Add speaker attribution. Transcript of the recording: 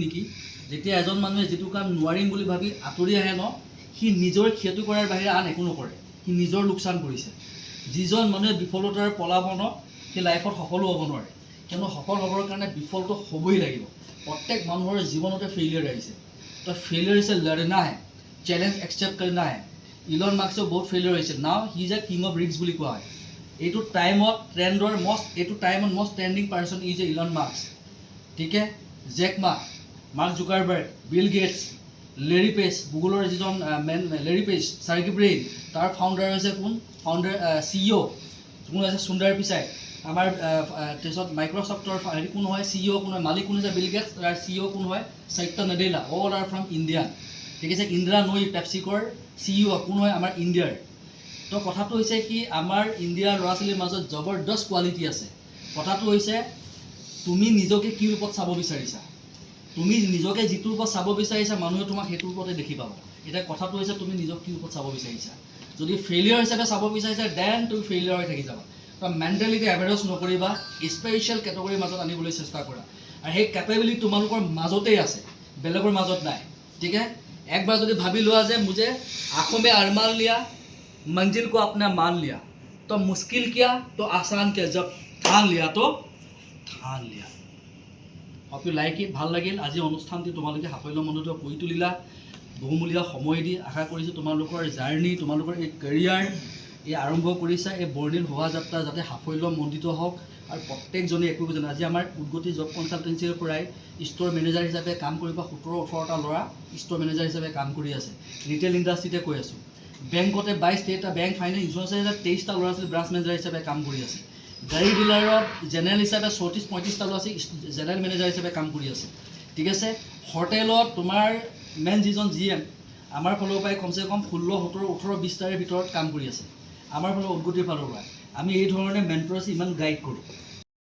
Speaker 1: নেকি যেতিয়া এজন মানুহে যিটো কাম নোৱাৰিম বুলি ভাবি আঁতৰি আহে ন সি নিজৰ ক্ষতি কৰাৰ বাহিৰে আন একো নকৰে সি নিজৰ লোকচান কৰিছে যিজন মানুহে বিফলতাৰ পলাবন সি লাইফত সফল হ'ব নোৱাৰে কিয়নো সফল হ'বৰ কাৰণে বিফলটো হ'বই লাগিব প্ৰত্যেক মানুহৰ জীৱনতে ফেইলিয়াৰ আহিছে তো ফেইলিয়াৰ से लड़ना है चैलेंज एक्सेप्ट करना है ইলন মাস্কও বহুত ফেইলিয়াৰ হৈছিল নাও he is a king of risk বুলি কোৱা হয় এইটো টাইমত ট্ৰেণ্ডৰ এইটো টাইমত most trending person is a Elon Musk ঠিক আছে জেক মা mark Zuckerberg Bill Gates Larry page গুগলৰ যিজন মেন লেৰী পেজ চাৰ্কি ব্ৰেইন তাৰ ফাউণ্ডাৰ হৈছে কোন ফাউণ্ডাৰ CEO কোন আছে সুন্দৰ পিচাই আমাৰ তাৰপিছত মাইক্ৰ'ছফ্টৰ হেৰি কোন হয় CEO কোন হয় মালিক কোন হৈছে বিল গেটছ তাৰ CEO কোন হয় সত্য Nadella all R from Indian ঠিক আছে ইন্দ্ৰা নৈ পেপচিকৰ CEO কোন হয় আমাৰ ইণ্ডিয়াৰ তো কথাটো হৈছে কি আমাৰ ইণ্ডিয়াৰ ল'ৰা ছোৱালীৰ মাজত জবৰদস্ত কোৱালিটি আছে কথাটো হৈছে তুমি নিজকে কি ৰূপত চাব বিচাৰিছা তুমি নিজকে যিটোৰ ওপৰত চাব বিচাৰিছা মানুহে তোমাক সেইটোৰ ওপৰতে দেখি পাব এটা কথাটো হৈছে তুমি নিজক কি ওপৰত চাব বিচাৰিছা যদি ফেইলিয়াৰ হিচাপে চাব বিচাৰিছা দেন তুমি ফেইলিয়াৰ হৈ থাকি যাবা তো মেণ্টেলিটি এভাৰেজ নকৰিবা স্পেচিয়েল কেটেগৰীৰ মাজত আনিবলৈ চেষ্টা কৰা আৰু সেই কেপেবিলিটি তোমালোকৰ মাজতেই আছে বেলেগৰ মাজত নাই ঠিক আছে একবাৰ যদি ভাবি লোৱা যে মুझे आंखों में अरमान लिया मंजिल को अपना मान लिया तो मुश्किल किया तो आसान किया जब ठान लिया तो ठान लिया hope you like it ভাল লাগিল আজি অনুষ্ঠানটি তোমালোকে সাফল্য মনোযোগ কৰি তুলিলা বহুমূলীয়া সময় দি আশা কৰিছোঁ তোমালোকৰ জাৰ্নি তোমালোকৰ এই কেৰিয়াৰ এই আৰম্ভ কৰিছা এই বৰ্ণিল শোভাযাত্ৰা যাতে সাফল্যমণ্ডিত হওক আৰু প্ৰত্যেকজনে একো জানে আজি আমাৰ উদ্গতি জব কনচালটেঞ্চিৰ পৰাই ষ্ট'ৰ মেনেজাৰ হিচাপে কাম কৰিব 17-18টা ল'ৰা ষ্ট'ৰ মেনেজাৰ হিচাপে কাম কৰি আছে ৰিটেইল ইণ্ডাষ্ট্ৰিতে কৈ আছোঁ বেংকতে 22-23টা বেংক ফাইনেন্স ইঞ্চুৰেঞ্চৰ 23টা ল'ৰা ছোৱালী ব্ৰাঞ্চ মেনেজাৰ হিচাপে কাম কৰি আছে গাড়ী ডিলাৰত জেনেৰেল হিচাপে 34-35টা ল'ৰা ছোৱালী জেনেৰেল মেনেজাৰ হিচাপে কাম কৰি আছে ঠিক আছে হোটেলত তোমাৰ মেইন যিজন GM আমাৰ ফালৰ পৰাই কমচে কম 16-17-18-20টাৰ ভিতৰত কাম কৰি আছে আমাৰ ফালৰ উদ্গতিৰ ফালৰ পৰা আমি এই ধৰণে মেণ্টৰশ্বিপ ইমান গাইড কৰোঁ